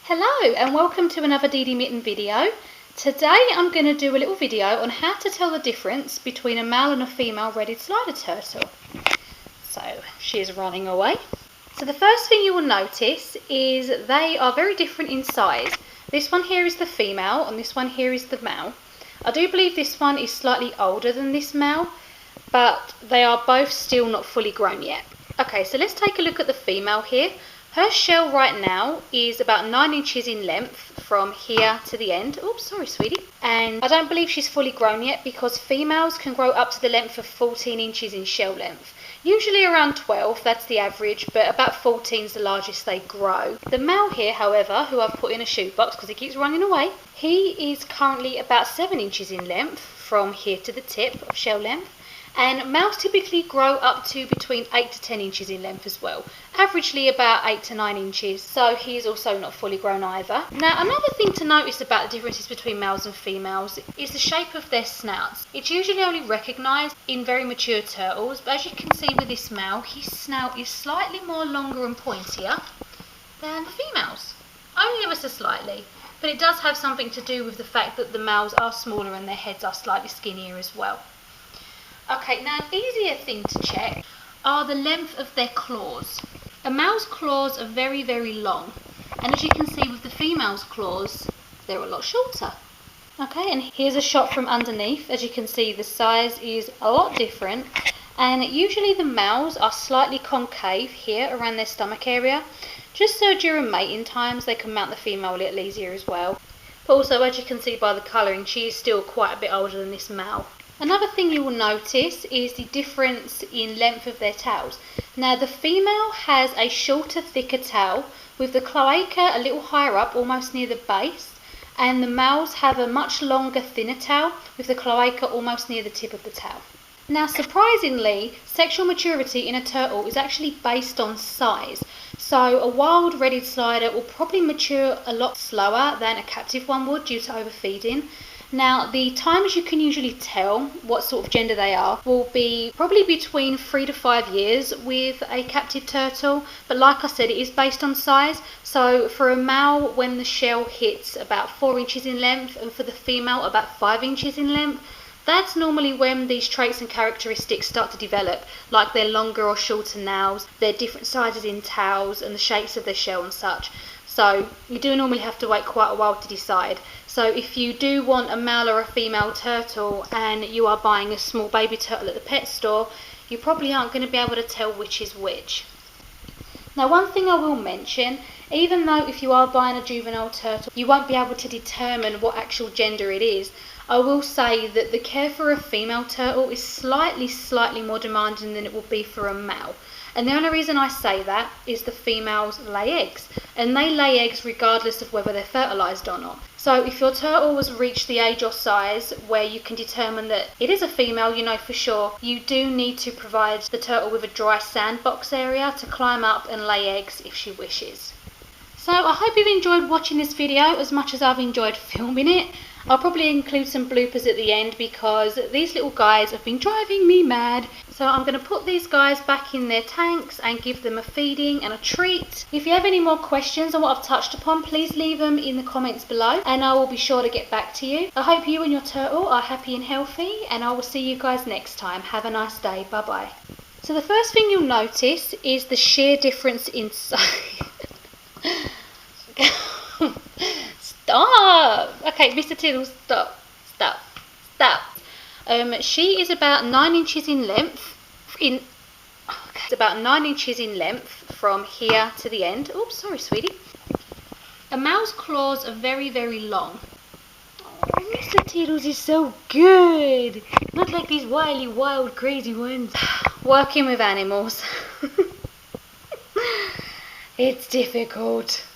Hello and welcome to another Dee Mitten video. Today I'm going to do a little video on how to tell the difference between a male and a female red-headed slider turtle. So she is running away. So the first thing you will notice is they are very different in size. This one here is the female and this one here is the male. I do believe this one is slightly older than this male, but they are both still not fully grown yet. Okay, so let's take a look at the female here. Her shell right now is about 9 inches in length from here to the end. Oops, sorry, sweetie. And I don't believe she's fully grown yet because females can grow up to the length of 14 inches in shell length. Usually around 12, that's the average, but about 14 is the largest they grow. The male here, however, who I've put in a shoebox because he keeps running away, he is currently about 7 inches in length from here to the tip of shell length. And males typically grow up to between 8 to 10 inches in length as well, averagely about 8 to 9 inches, so he is also not fully grown either. Now another thing to notice about the differences between males and females is the shape of their snouts. It's usually only recognised in very mature turtles, but as you can see with this male, his snout is slightly more longer and pointier than the females, only ever so slightly. But it does have something to do with the fact that the males are smaller and their heads are slightly skinnier as well. Okay, now an easier thing to check are the length of their claws. A male's claws are very, very long, and as you can see with the female's claws, they're a lot shorter. Okay, and here's a shot from underneath. As you can see, the size is a lot different, and usually the males are slightly concave here around their stomach area, just so during mating times they can mount the female a little easier as well. But also, as you can see by the colouring, she is still quite a bit older than this male. Another thing you will notice is the difference in length of their tails. Now the female has a shorter, thicker tail with the cloaca a little higher up, almost near the base, and the males have a much longer, thinner tail with the cloaca almost near the tip of the tail. Now surprisingly, sexual maturity in a turtle is actually based on size. So a wild red-headed slider will probably mature a lot slower than a captive one would due to overfeeding. Now, the times you can usually tell what sort of gender they are will be probably between 3 to 5 years with a captive turtle, but like I said, it is based on size. So for a male, when the shell hits about 4 inches in length, and for the female about 5 inches in length, that's normally when these traits and characteristics start to develop, like their longer or shorter nails, their different sizes in tails, and the shapes of their shell and such. So you do normally have to wait quite a while to decide. So if you do want a male or a female turtle and you are buying a small baby turtle at the pet store, you probably aren't going to be able to tell which is which. Now one thing I will mention, even though if you are buying a juvenile turtle, you won't be able to determine what actual gender it is, I will say that the care for a female turtle is slightly more demanding than it will be for a male. And the only reason I say that is the females lay eggs, and they lay eggs regardless of whether they're fertilised or not. So if your turtle has reached the age or size where you can determine that it is a female, you know for sure, you do need to provide the turtle with a dry sandbox area to climb up and lay eggs if she wishes. So I hope you've enjoyed watching this video as much as I've enjoyed filming it. I'll probably include some bloopers at the end because these little guys have been driving me mad. So I'm going to put these guys back in their tanks and give them a feeding and a treat. If you have any more questions on what I've touched upon, please leave them in the comments below and I will be sure to get back to you. I hope you and your turtle are happy and healthy, and I will see you guys next time. Have a nice day. Bye bye. So the first thing you'll notice is the sheer difference in size. Stop! Okay, Mr. Tiddles, stop. She is about 9 inches in length. It's about 9 inches in length from here to the end. Oops, sorry, sweetie. A male's claws are very, very long. Oh, Mr. Tiddles is so good. Not like these wily, wild, crazy ones. Working with animals. It's difficult.